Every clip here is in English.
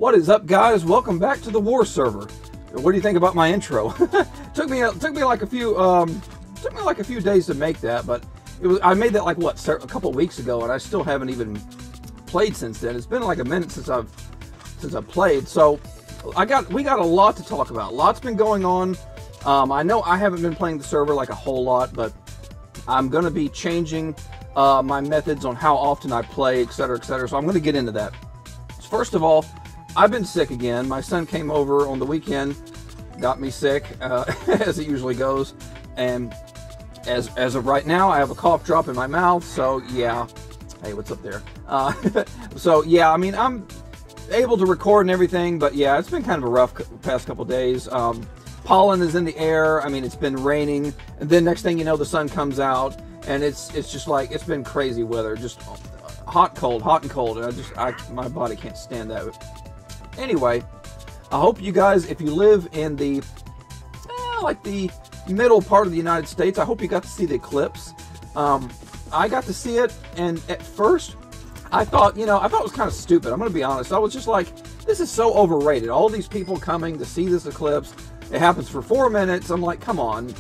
What is up, guys? Welcome back to the War server. What do you think about my intro? took me like a few days to make that, but I made that like what, a couple weeks ago, and I still haven't even played since then. It's been like a minute since I've played, so we got a lot to talk about. Lots been going on. I know I haven't been playing the server like a whole lot, but I'm going to be changing my methods on how often I play, etc., etc. So I'm going to get into that. First of all, I've been sick again. My son came over on the weekend, got me sick, as it usually goes, and as of right now, I have a cough drop in my mouth. So yeah, hey, what's up there? So yeah, I mean, I'm able to record and everything, but yeah, it's been kind of a rough past couple days. Pollen is in the air. I mean, it's been raining, and then next thing you know, the sun comes out, and it's just like, it's been crazy weather, just hot and cold, and my body can't stand that. Anyway, I hope you guys, if you live in the like the middle part of the United States, I hope you got to see the eclipse. I got to see it, and at first I thought it was kind of stupid. I'm gonna be honest. I was just like, this is so overrated. All these people coming to see this eclipse. It happens for 4 minutes. I'm like, come on.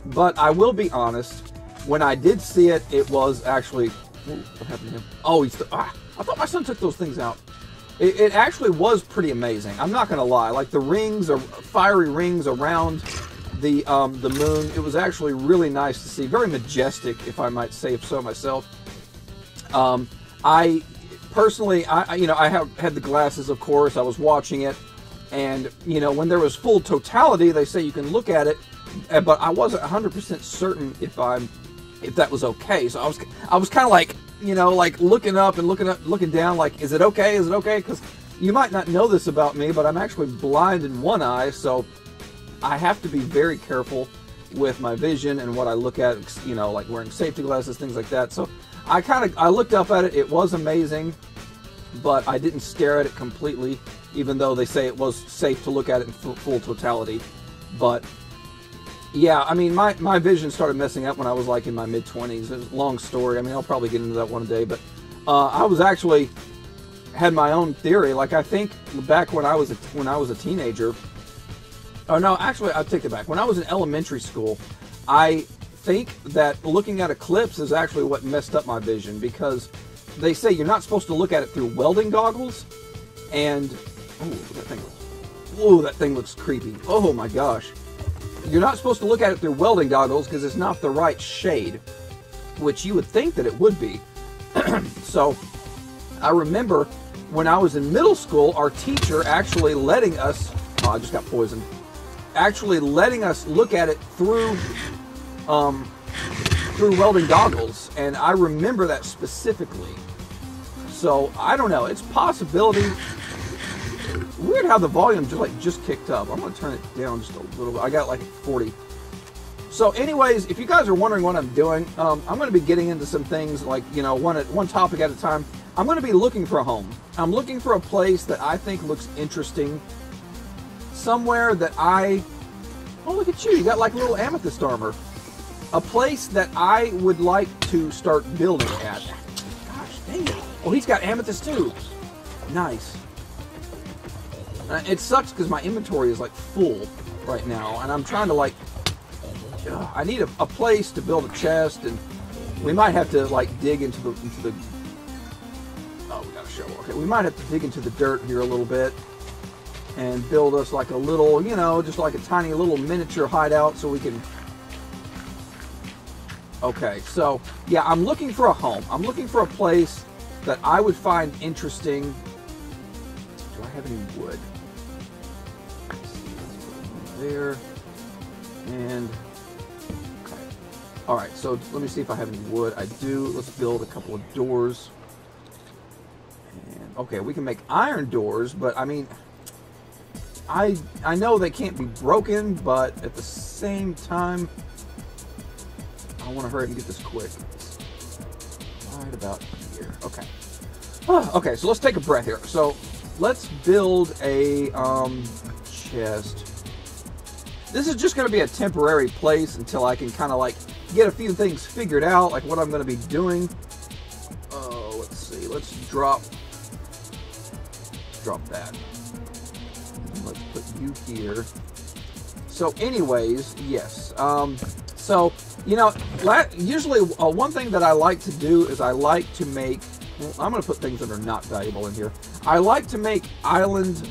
But I will be honest, when I did see it, it was actually, what happened to him? Oh, I thought my son took those things out. It actually was pretty amazing. I'm not gonna lie. Like the rings, or fiery rings around the moon. It was actually really nice to see. Very majestic, if I might say so myself. I personally, I have had the glasses, of course. I was watching it, and when there was full totality, they say you can look at it, but I wasn't 100% certain if that was okay. So I was kind of like, like looking up and looking down, like, is it okay? Is it okay? Because you might not know this about me, but I'm actually blind in one eye, so I have to be very careful with my vision and what I look at, like wearing safety glasses, things like that. So I looked up at it. It was amazing, but I didn't stare at it completely, even though they say it was safe to look at it in full totality. But yeah, I mean, my vision started messing up when I was like in my mid-20s. It was a long story. I mean, I'll probably get into that one day, but I was actually had my own theory. Like, I think back when I was a teenager. Oh no, actually, I take it back. When I was in elementary school, I think that looking at eclipse is actually what messed up my vision, because they say you're not supposed to look at it through welding goggles, and that thing looks creepy. Oh my gosh. You're not supposed to look at it through welding goggles because it's not the right shade, which you would think that it would be. So I remember when I was in middle school, our teacher actually letting us, I just got poisoned, actually letting us look at it through welding goggles, and I remember that specifically. So I don't know, it's a possibility. Weird how the volume just kicked up. I'm going to turn it down just a little bit. I got like 40. So anyways, if you guys are wondering what I'm doing, I'm going to be getting into some things like, one topic at a time. I'm going to be looking for a home. I'm looking for a place that I think looks interesting. Somewhere that oh, look at you. You got like little amethyst armor. A place that I would like to start building at. Gosh, dang it. Oh, he's got amethyst too. Nice. It sucks because my inventory is like full right now, and I'm trying to I need a place to build a chest, and we might have to like dig into the oh, we got a shovel. Okay, we might have to dig into the dirt here a little bit and build us like a little, just like a tiny little miniature hideout so we can. Okay, so yeah, I'm looking for a home. I'm looking for a place that I would find interesting. Do I have any wood? There, and okay. All right, so let me see if I have any wood. I do. Let's build a couple of doors. And okay, we can make iron doors, but I mean, I know they can't be broken, but at the same time, I want to hurry up and get this quick. Right about here. Okay. Okay, so let's take a breath here. So let's build a chest. This is just going to be a temporary place until I can kind of like get a few things figured out, like what I'm going to be doing. Oh, let's see. Let's drop that. put you here. So anyways, yes. So, you know, usually one thing that I like to do is I like to make, well, I'm going to put things that are not valuable in here. I like to make island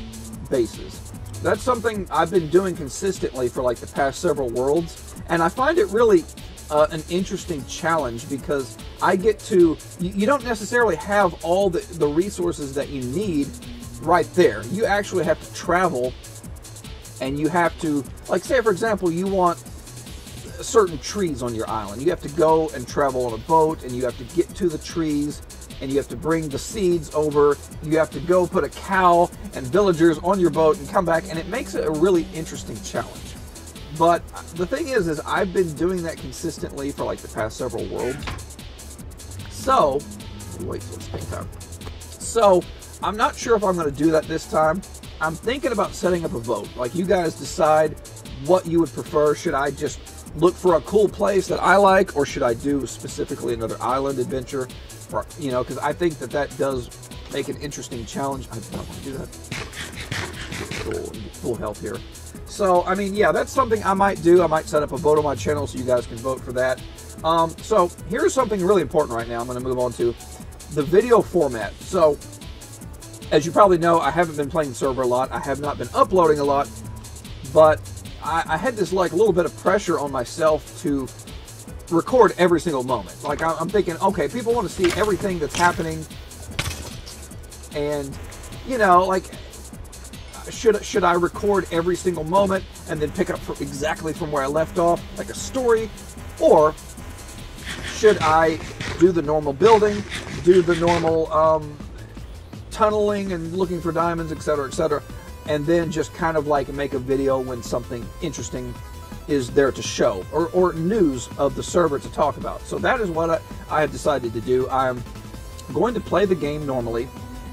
bases. That's something I've been doing consistently for like the past several worlds. And I find it really an interesting challenge because I get to, you don't necessarily have all the resources that you need right there. You actually have to travel, and you have to, like say for example, you want certain trees on your island. You have to go and travel on a boat, and you have to get to the trees, and you have to bring the seeds over. You have to go put a cow and villagers on your boat and come back, and it makes it a really interesting challenge. But the thing is I've been doing that consistently for like the past several worlds. So, wait till it's time. So, I'm not sure if I'm going to do that this time. I'm thinking about setting up a vote. Like, you guys decide what you would prefer. Should I just look for a cool place that I like, or should I do specifically another island adventure? Or, you know, because I think that that does make an interesting challenge. I don't want to do that. Full health here. So, I mean, yeah, that's something I might do. I might set up a vote on my channel so you guys can vote for that. So, here's something really important right now. I'm going to move on to the video format. So, as you probably know, I haven't been playing the server a lot. I have not been uploading a lot, but I had this like a little bit of pressure on myself to record every single moment. Like I'm thinking, okay, people want to see everything that's happening, and you know, like should I record every single moment and then pick up exactly from where I left off, like a story, or should I do the normal building, do the normal tunneling and looking for diamonds, etc., and then just kind of like make a video when something interesting is there to show, or news of the server to talk about. So that is what I have decided to do. I'm going to play the game normally,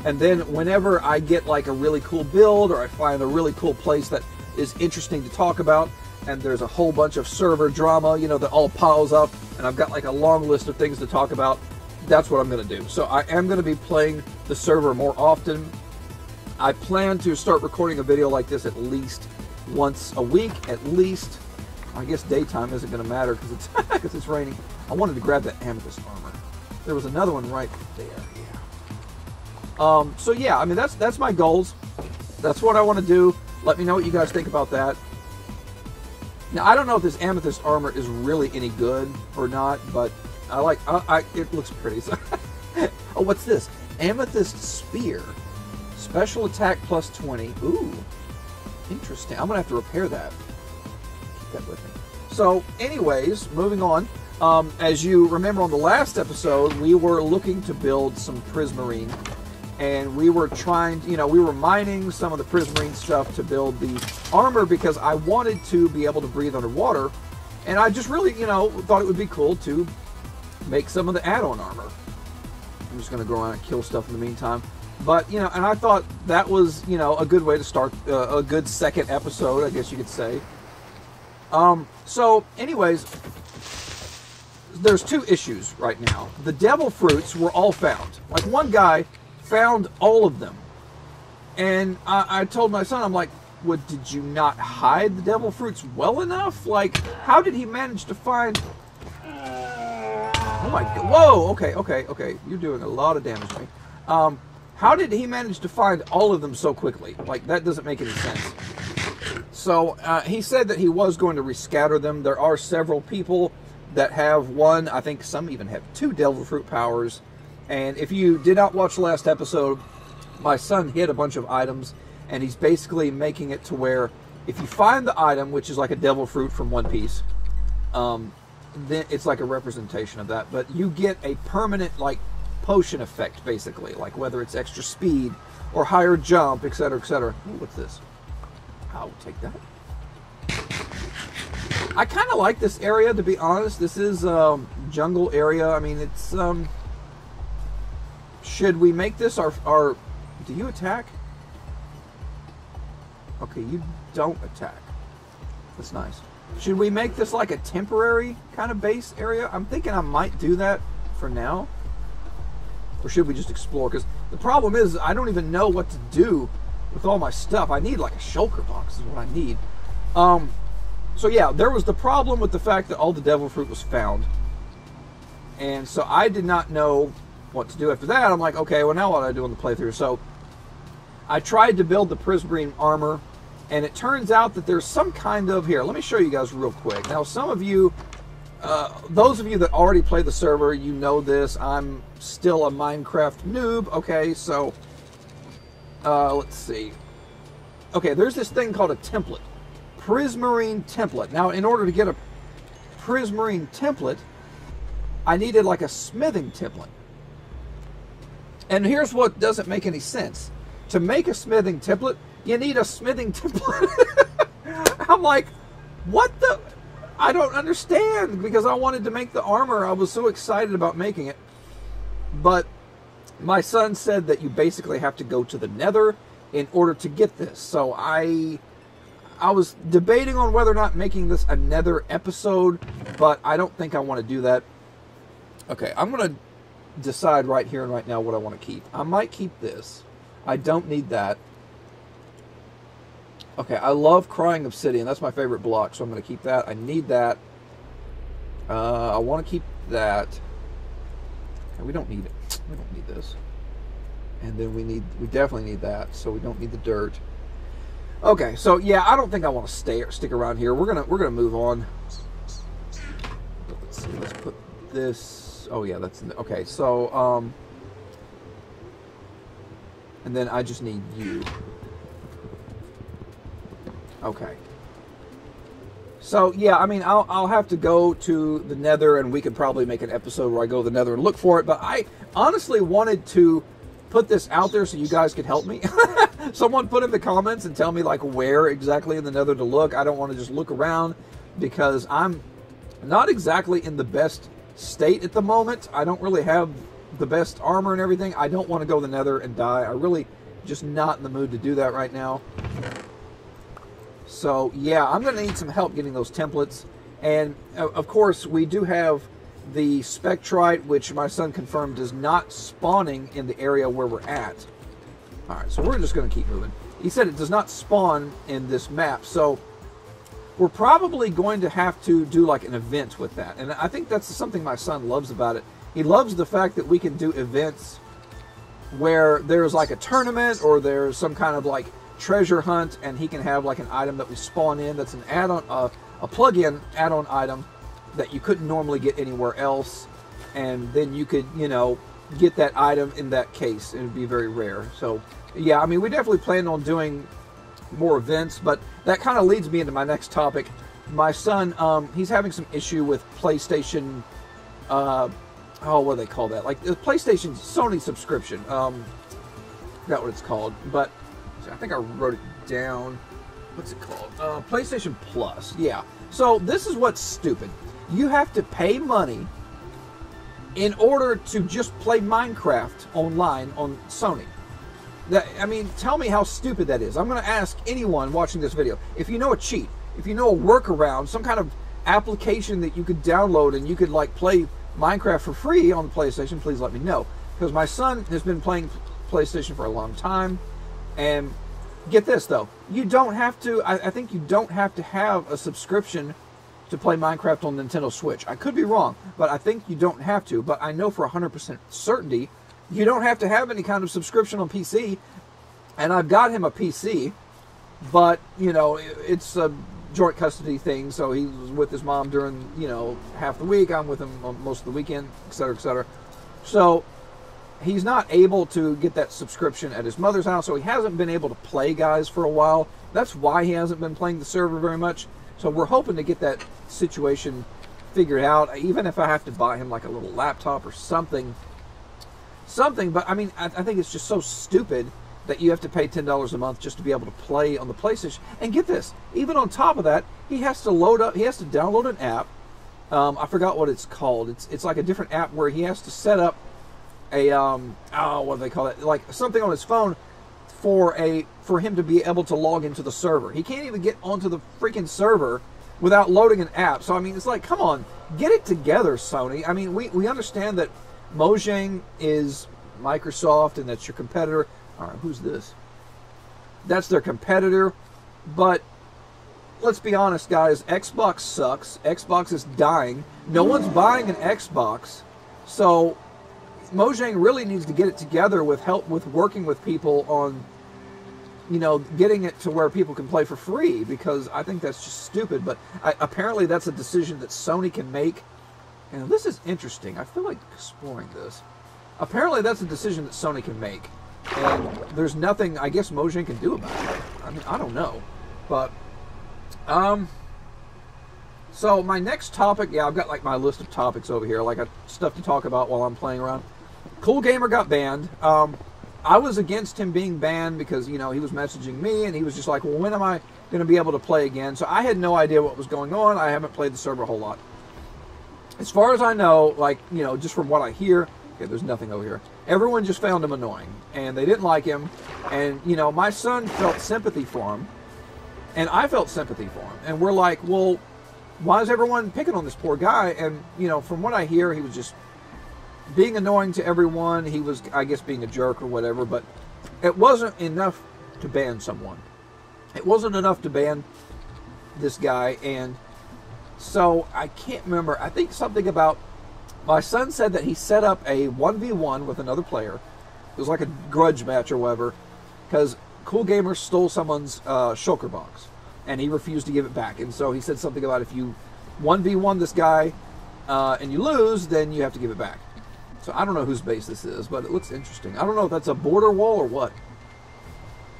and then whenever I get like a really cool build, or I find a really cool place that is interesting to talk about, and there's a whole bunch of server drama, you know, that all piles up, and I've got like a long list of things to talk about, that's what I'm going to do. So I am going to be playing the server more often. I plan to start recording a video like this at least once a week, at least. I guess daytime isn't going to matter because it's raining. I wanted to grab that amethyst armor. There was another one right there. Yeah. So yeah, I mean that's my goals. That's what I want to do. Let me know what you guys think about that. Now I don't know if this amethyst armor is really any good or not, but I like. It looks pretty. So oh, what's this? Amethyst spear. Special attack plus 20. Ooh, interesting. I'm gonna have to repair that. Keep that with me. So, anyways, moving on. As you remember on the last episode, we were looking to build some Prismarine, and we were trying, you know, we were mining some of the Prismarine stuff to build the armor because I wanted to be able to breathe underwater, and I just really, you know, thought it would be cool to make some of the add-on armor. I'm just gonna go around and kill stuff in the meantime. But, you know, and I thought that was, you know, a good way to start a good second episode, I guess you could say. So, anyways, there's two issues right now. The devil fruits were all found. Like, one guy found all of them. And I told my son, I'm like, well, did you not hide the devil fruits well enough? Like, how did he manage to find... Oh my God. Whoa, okay. You're doing a lot of damage to me. How did he manage to find all of them so quickly? Like, that doesn't make any sense. So, he said that he was going to rescatter them. There are several people that have one, I think some even have 2 devil fruit powers. And if you did not watch the last episode, my son hid a bunch of items, and he's basically making it to where if you find the item, which is like a devil fruit from One Piece, then it's like a representation of that. But you get a permanent, like, potion effect, basically, like whether it's extra speed or higher jump, etc., etc. Ooh, what's this? I'll take that. I kind of like this area, to be honest. This is jungle area. I mean, it's should we make this our do you attack? Okay, you don't attack. That's nice. Should we make this like a temporary kind of base area? I'm thinking I might do that for now. Or should we just explore? Because the problem is I don't even know what to do with all my stuff. I need like a shulker box is what I need. So yeah, there was the problem with the fact that all the devil fruit was found. And so I did not know what to do after that. I'm like, okay, well now what do I do on the playthrough? So I tried to build the Prismarite armor, and it turns out that there's some kind of, here, let me show you guys real quick. Now some of you, those of you that already play the server, you know this. I'm still a Minecraft noob. Okay, so let's see. Okay, there's this thing called a template. Prismarite template. Now, in order to get a Prismarite template, I needed like a smithing template. And here's what doesn't make any sense. To make a smithing template, you need a smithing template. I'm like, what the? I don't understand, because I wanted to make the armor. I was so excited about making it. But my son said that you basically have to go to the Nether in order to get this. So I was debating on whether or not making this a Nether episode, but I don't think I want to do that. Okay, I'm going to decide right here and right now what I want to keep. I might keep this. I don't need that. Okay, I love Crying Obsidian. That's my favorite block, so I'm going to keep that. I need that. I want to keep that. Okay, we don't need it. We don't need this. And then we definitely need that, so we don't need the dirt. Okay, so yeah, I don't think I want to stick around here. We're gonna move on. Let's see. Let's put this. Oh yeah, that's okay. So and then I just need you. Okay. So yeah, I mean, I'll have to go to the Nether, and we could probably make an episode where I go to the Nether and look for it. But I honestly wanted to put this out there so you guys could help me. Someone put in the comments and tell me like where exactly in the Nether to look. I don't want to just look around, because I'm not exactly in the best state at the moment. I don't really have the best armor and everything. I don't want to go to the Nether and die. I really just not in the mood to do that right now. So yeah, I'm going to need some help getting those templates. And of course, we do have the Spectrite, which my son confirmed is not spawning in the area where we're at. Alright, so we're just going to keep moving. He said it does not spawn in this map, so we're probably going to have to do like an event with that. And I think that's something my son loves about it. He loves the fact that we can do events where there's like a tournament, or there's some kind of like treasure hunt, and he can have like an item that we spawn in that's an add-on, a plug-in add-on item that you couldn't normally get anywhere else, and then you could, you know, get that item in that case. It would be very rare. So yeah, I mean, we definitely plan on doing more events, but that kind of leads me into my next topic. My son, he's having some issue with PlayStation, oh, what do they call that? Like the PlayStation Sony subscription. Forgot what it's called, but I think I wrote it down. What's it called? PlayStation Plus. Yeah. So this is what's stupid. You have to pay money in order to just play Minecraft online on Sony. I mean, tell me how stupid that is. I'm going to ask anyone watching this video, if you know a cheat, if you know a workaround, some kind of application that you could download and you could like play Minecraft for free on the PlayStation, please let me know. Because my son has been playing PlayStation for a long time. And get this though, you don't have to, I think you don't have to have a subscription to play Minecraft on Nintendo Switch. I could be wrong, but I think you don't have to. But I know for 100% certainty, you don't have to have any kind of subscription on PC. And I've got him a PC, but, you know, it's a joint custody thing. So he was with his mom during, you know, half the week. I'm with him on most of the weekend, etc., etc. So he's not able to get that subscription at his mother's house. So he hasn't been able to play, guys, for a while. That's why he hasn't been playing the server very much. So we're hoping to get that situation figured out, even if I have to buy him like a little laptop or something. But I mean, I think it's just so stupid that you have to pay $10 a month just to be able to play on the PlayStation. And get this, even on top of that, he has to download an app. I forgot what it's called. It's like a different app where he has to set up a what do they call it? Like something on his phone for him to be able to log into the server. He can't even get onto the freaking server without loading an app. So I mean, it's like, come on, get it together, Sony. I mean, we understand that Mojang is Microsoft and that's your competitor. All right, who's this? that's their competitor. But let's be honest, guys, Xbox sucks. Xbox is dying. No one's buying an Xbox. So Mojang really needs to get it together with help with working with people on, you know, getting it to where people can play for free, because I think that's just stupid. But apparently that's a decision that Sony can make. And this is interesting. I feel like exploring this. Apparently that's a decision that Sony can make. And there's nothing, I guess, Mojang can do about it. I mean, I don't know. But, so my next topic, yeah, I've got like my list of topics over here, like stuff to talk about while I'm playing around. Cool Gamer got banned. I was against him being banned because, you know, he was messaging me and he was just like, well, when am I going to be able to play again? So I had no idea what was going on. I haven't played the server a whole lot. As far as I know, like, you know, just from what I hear, okay, there's nothing over here. Everyone just found him annoying and they didn't like him. And, you know, my son felt sympathy for him and I felt sympathy for him. And we're like, well, why is everyone picking on this poor guy? And, you know, from what I hear, he was just being annoying to everyone. He was, I guess, being a jerk or whatever, but it wasn't enough to ban someone. It wasn't enough to ban this guy. And so I can't remember. I think something about, my son said that he set up a 1v1 with another player. It was like a grudge match or whatever, because Cool Gamer stole someone's shulker box and he refused to give it back. And so he said something about, if you 1v1 this guy and you lose, then you have to give it back. So I don't know whose base this is, but it looks interesting. I don't know if that's a border wall or what.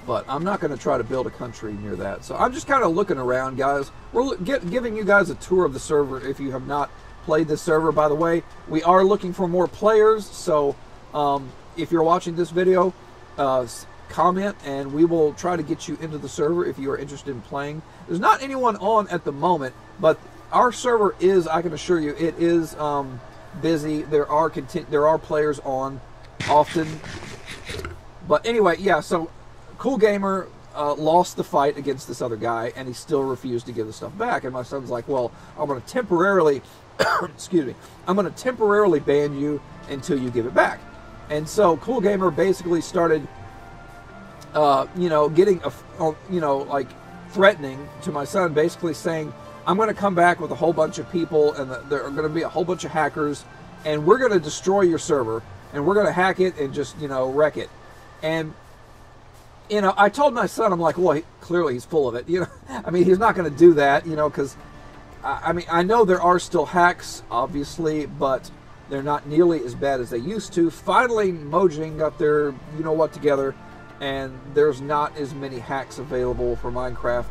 But I'm not going to try to build a country near that. So I'm just kind of looking around, guys. We're giving you guys a tour of the server if you have not played this server. By the way, we are looking for more players. So if you're watching this video, comment and we will try to get you into the server if you are interested in playing. There's not anyone on at the moment, but our server is, I can assure you, it is busy. There are players on often. But anyway, yeah, so Cool Gamer lost the fight against this other guy and he still refused to give the stuff back. And my son's like, well, I'm going to temporarily excuse me, I'm going to temporarily ban you until you give it back. And so Cool Gamer basically started you know, getting you know, like threatening to my son, basically saying, I'm going to come back with a whole bunch of people and there are going to be a whole bunch of hackers and we're going to destroy your server and we're going to hack it and just, you know, wreck it. And, you know, I told my son, I'm like, well, clearly he's full of it. You know, I mean, he's not going to do that, you know, because, I mean, I know there are still hacks, obviously, but they're not nearly as bad as they used to. Finally, Mojang got their, you know what, together, and there's not as many hacks available for Minecraft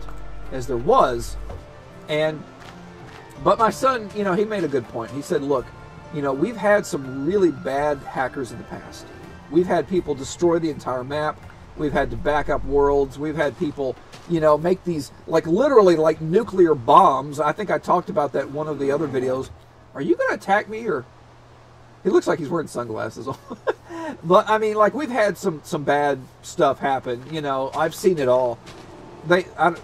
as there was. But my son, you know, he made a good point. He said, look, you know, we've had some really bad hackers in the past. We've had people destroy the entire map. We've had to back up worlds. We've had people, you know, make these, like, literally, like, nuclear bombs. I think I talked about that in one of the other videos. Are you going to attack me? Or he looks like he's wearing sunglasses. But, I mean, like, we've had some bad stuff happen. You know, I've seen it all.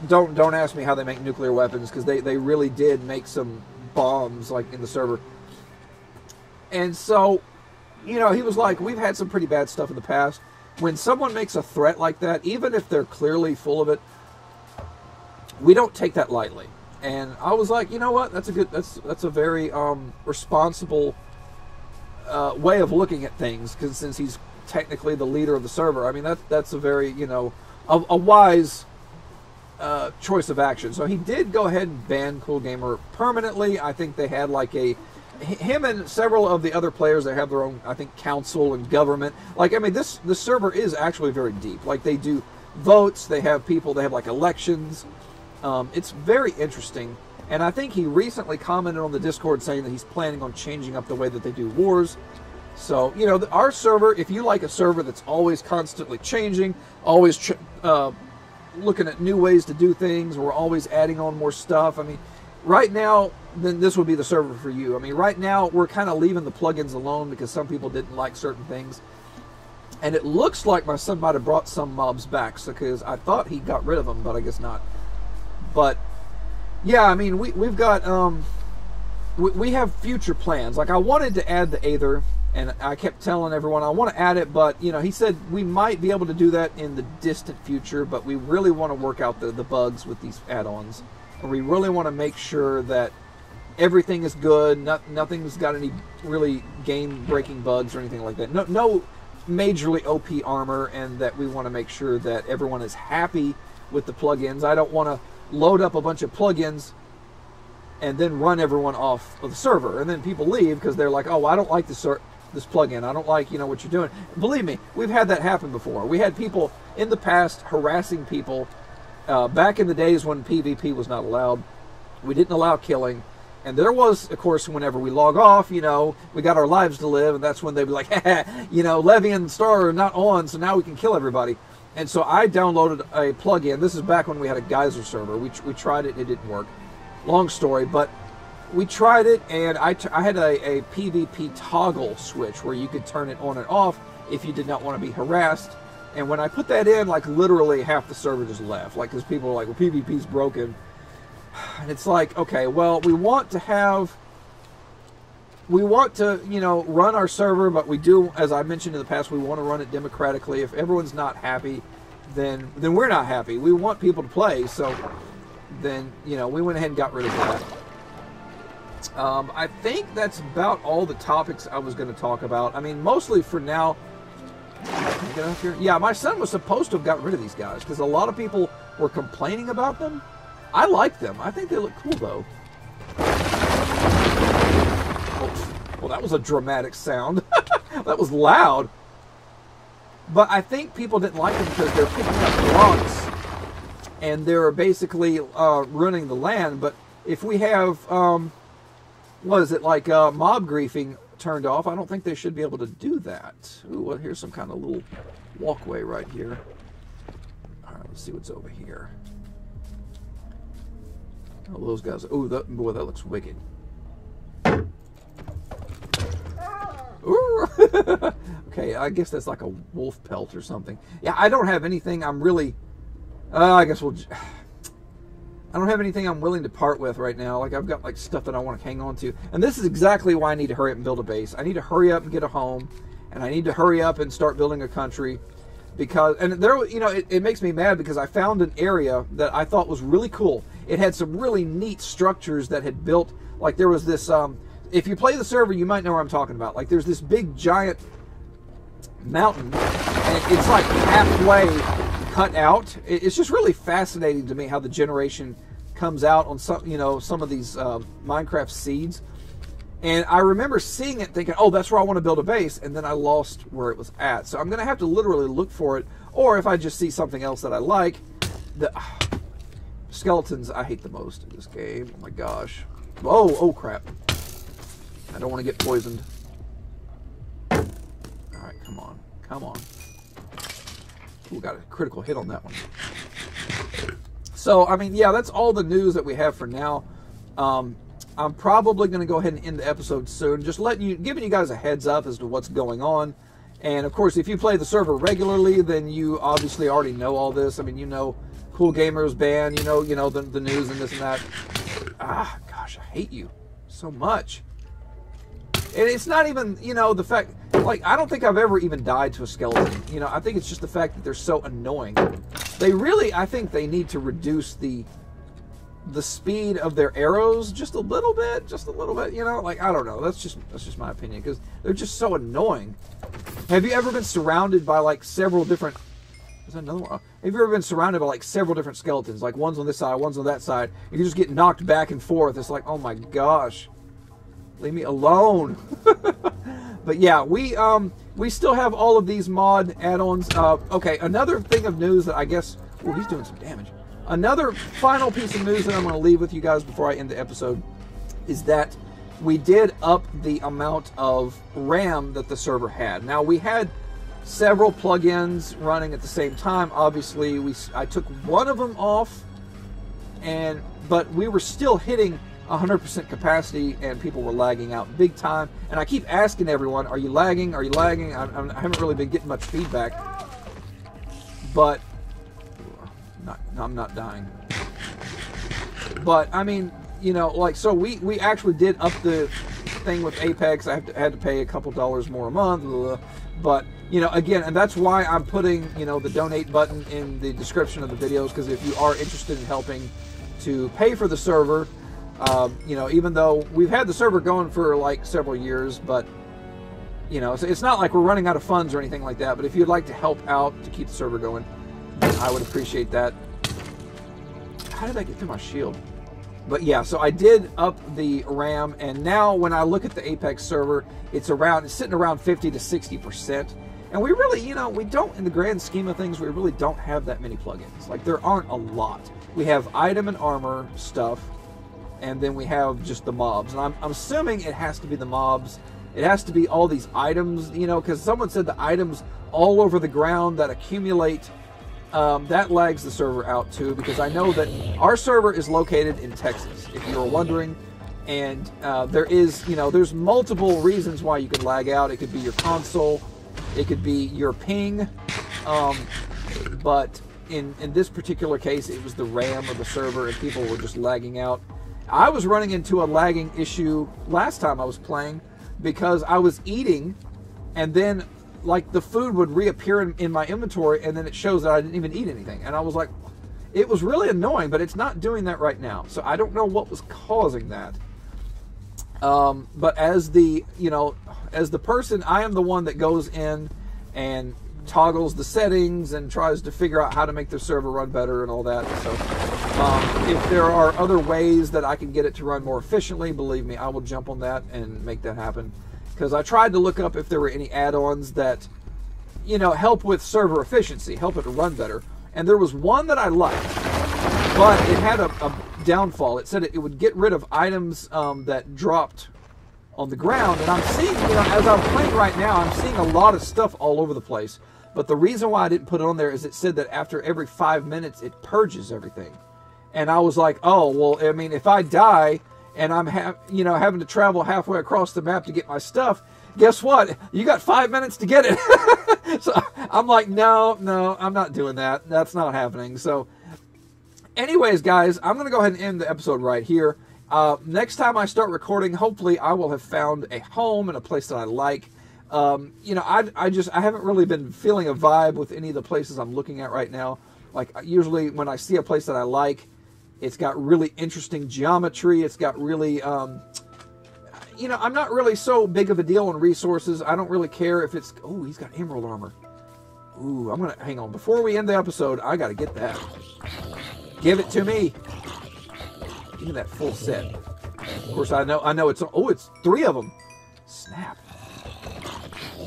Don't ask me how they make nuclear weapons, because they really did make some bombs, like, in the server. And so, you know, he was like, we've had some pretty bad stuff in the past. When someone makes a threat like that, even if they're clearly full of it, we don't take that lightly. And I was like, you know what? That's a very responsible way of looking at things, because since he's technically the leader of the server, I mean, that's a very, you know, a wise choice of action. So he did go ahead and ban Cool Gamer permanently. I think they had like him and several of the other players, they have their own, I think, council and government. Like, I mean, this server is actually very deep. Like, they do votes, they have people, they have like elections. It's very interesting. And I think he recently commented on the Discord saying that he's planning on changing up the way that they do wars. So, you know, our server, if you like a server that's always constantly changing, always looking at new ways to do things, we're always adding on more stuff. I mean, right now, then this would be the server for you. I mean, right now, we're kind of leaving the plugins alone because some people didn't like certain things. And it looks like my son might have brought some mobs back, because I thought he got rid of them, but I guess not. But, yeah, I mean, we've got, we have future plans. Like, I wanted to add the Aether And I kept telling everyone I want to add it, but you know, he said we might be able to do that in the distant future, but we really want to work out the bugs with these add-ons. And we really want to make sure that everything is good, nothing's got any really game-breaking bugs or anything like that. No majorly OP armor, and that we want to make sure that everyone is happy with the plugins. I don't want to load up a bunch of plugins and then run everyone off of the server, and then people leave because they're like, oh, I don't like this plugin. I don't like, you know, what you're doing. Believe me, we've had that happen before. We had people in the past harassing people back in the days when PvP was not allowed. We didn't allow killing. And there was, of course, whenever we log off, you know, we got our lives to live, and that's when they'd be like, you know, Levy and Star are not on, so now we can kill everybody. And so I downloaded a plugin. This is back when we had a geyser server. We tried it, it didn't work. Long story, but we tried it, and I had a PvP toggle switch where you could turn it on and off if you did not want to be harassed. And when I put that in, like, literally half the server just left. Like, because people were like, well, PvP's broken. And it's like, okay, well, we want to, you know, run our server, but we do, as I mentioned in the past, we want to run it democratically. If everyone's not happy, then we're not happy. We want people to play, so then, you know, we went ahead and got rid of that. I think that's about all the topics I was going to talk about. I mean, mostly for now. Can I get up here? Yeah, my son was supposed to have got rid of these guys because a lot of people were complaining about them. I like them. I think they look cool, though. Oh, well, that was a dramatic sound. That was loud. But I think people didn't like them because they're picking up rocks, and they're basically ruining the land. But if we have, what is it, like mob griefing turned off, I don't think they should be able to do that. Ooh, well, here's some kind of little walkway right here. All right, let's see what's over here. Oh, those guys. Oh, boy, that looks wicked. Ooh. Okay, I guess that's like a wolf pelt or something. Yeah, I don't have anything I'm really... I guess we'll... I don't have anything I'm willing to part with right now. Like, I've got, like, stuff that I want to hang on to. And this is exactly why I need to hurry up and build a base. I need to hurry up and get a home. And I need to hurry up and start building a country. Because... And there, you know, it makes me mad because I found an area that I thought was really cool. It had some really neat structures that had built, like there was this, if you play the server, you might know what I'm talking about. Like there's this big giant mountain, and it's like halfway cut out. It's just really fascinating to me how the generation comes out on some, you know, some of these Minecraft seeds. And I remember seeing it thinking, oh, that's where I want to build a base, and then I lost where it was at. So I'm going to have to literally look for it, or if I just see something else that I like, skeletons I hate the most in this game. Oh my gosh. Oh crap. I don't want to get poisoned. Alright, come on. Come on. Ooh, got a critical hit on that one. So, I mean, yeah, that's all the news that we have for now. I'm probably going to go ahead and end the episode soon. Just giving you guys a heads up as to what's going on. And, of course, if you play the server regularly, then you obviously already know all this. I mean, you know... Cool Gamers ban, you know the news and this and that. Ah, gosh, I hate you so much. And it's not even, you know, the fact, like, I don't think I've ever even died to a skeleton. You know, I think it's just the fact that they're so annoying. They really, I think they need to reduce the speed of their arrows just a little bit, you know? Like, I don't know. That's just my opinion, because they're just so annoying. Have you ever been surrounded by, like, several different... Is that another one? Have you ever been surrounded by like several different skeletons? Like one's on this side, one's on that side. You just get knocked back and forth. It's like, oh my gosh. Leave me alone. But yeah, we still have all of these mod add-ons. Okay, another thing of news that I guess... Oh, he's doing some damage. Another final piece of news that I'm going to leave with you guys before I end the episode is that we did up the amount of RAM that the server had. Now, we had... several plugins running at the same time. Obviously, I took one of them off, but we were still hitting 100% capacity, and people were lagging out big time. And I keep asking everyone, "Are you lagging? Are you lagging?" I haven't really been getting much feedback, but I'm not dying. But I mean, you know, like, so we actually did up the thing with Apex. I had to pay a couple dollars more a month, but you know, again, and that's why I'm putting, you know, the donate button in the description of the videos, because if you are interested in helping to pay for the server, you know, even though we've had the server going for like several years, but you know, so it's not like we're running out of funds or anything like that. But if you'd like to help out to keep the server going, I would appreciate that. How did I get through my shield? But yeah, so I did up the RAM, and now when I look at the Apex server, it's sitting around 50 to 60%. And we really, you know, we don't, in the grand scheme of things, we really don't have that many plugins. Like, there aren't a lot. We have item and armor stuff, and then we have just the mobs. And I'm assuming it has to be the mobs. It has to be all these items, you know, because someone said the items all over the ground that accumulate, that lags the server out too, because I know that our server is located in Texas, if you were wondering. And there is, you know, there's multiple reasons why you can lag out. It could be your console, it could be your ping, but in this particular case, it was the RAM of the server, and people were just lagging out. I was running into a lagging issue last time I was playing, because I was eating, and then like the food would reappear in my inventory, and then it shows that I didn't even eat anything. And I was like, it was really annoying, but it's not doing that right now. So I don't know what was causing that. But as the, you know, as the person, I am the one that goes in and toggles the settings and tries to figure out how to make the server run better and all that. So if there are other ways that I can get it to run more efficiently, believe me, I will jump on that and make that happen. Because I tried to look up if there were any add-ons that, you know, help with server efficiency, help it to run better. And there was one that I liked, but it had a downfall. It said it would get rid of items that dropped on the ground. And I'm seeing, you know, as I'm playing right now, I'm seeing a lot of stuff all over the place. But the reason why I didn't put it on there is it said that after every 5 minutes, it purges everything. And I was like, oh, well, I mean, if I die and I'm you know, having to travel halfway across the map to get my stuff, guess what? You got 5 minutes to get it. So I'm like, no, I'm not doing that. That's not happening. So anyways, guys, I'm going to go ahead and end the episode right here. Next time I start recording, hopefully I will have found a home and a place that I like. You know, I haven't really been feeling a vibe with any of the places I'm looking at right now. Like, usually when I see a place that I like, it's got really interesting geometry. It's got really, you know, I'm not really so big of a deal on resources. I don't really care if it's, oh, he's got emerald armor. Ooh, I'm going to, hang on. Before we end the episode, I got to get that. Give it to me. Give me that full set. Of course, I know it's, oh, it's 3 of them. Snap.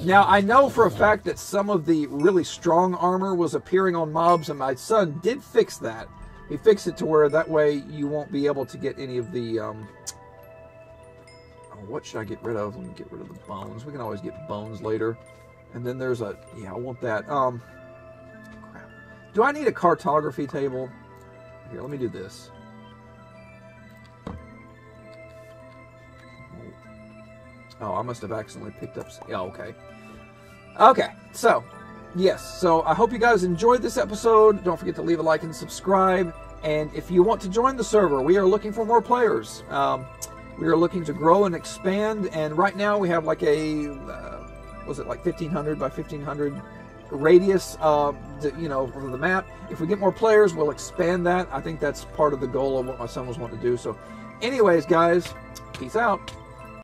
Now, I know for a fact that some of the really strong armor was appearing on mobs, and my son did fix that. He fixed it to where that way you won't be able to get any of the, oh, what should I get rid of? Let me get rid of the bones. We can always get bones later. And then there's a, yeah, I want that. Crap. Do I need a cartography table? Here, let me do this. Oh, I must have accidentally picked up, yeah, okay. Okay, so, yes, so I hope you guys enjoyed this episode. Don't forget to leave a like and subscribe. And if you want to join the server, we are looking for more players. We are looking to grow and expand. And right now we have like a, was it like 1,500 by 1,500 radius, you know, for the map. If we get more players, we'll expand that. I think that's part of the goal of what my son was wanting to do. So anyways, guys, peace out.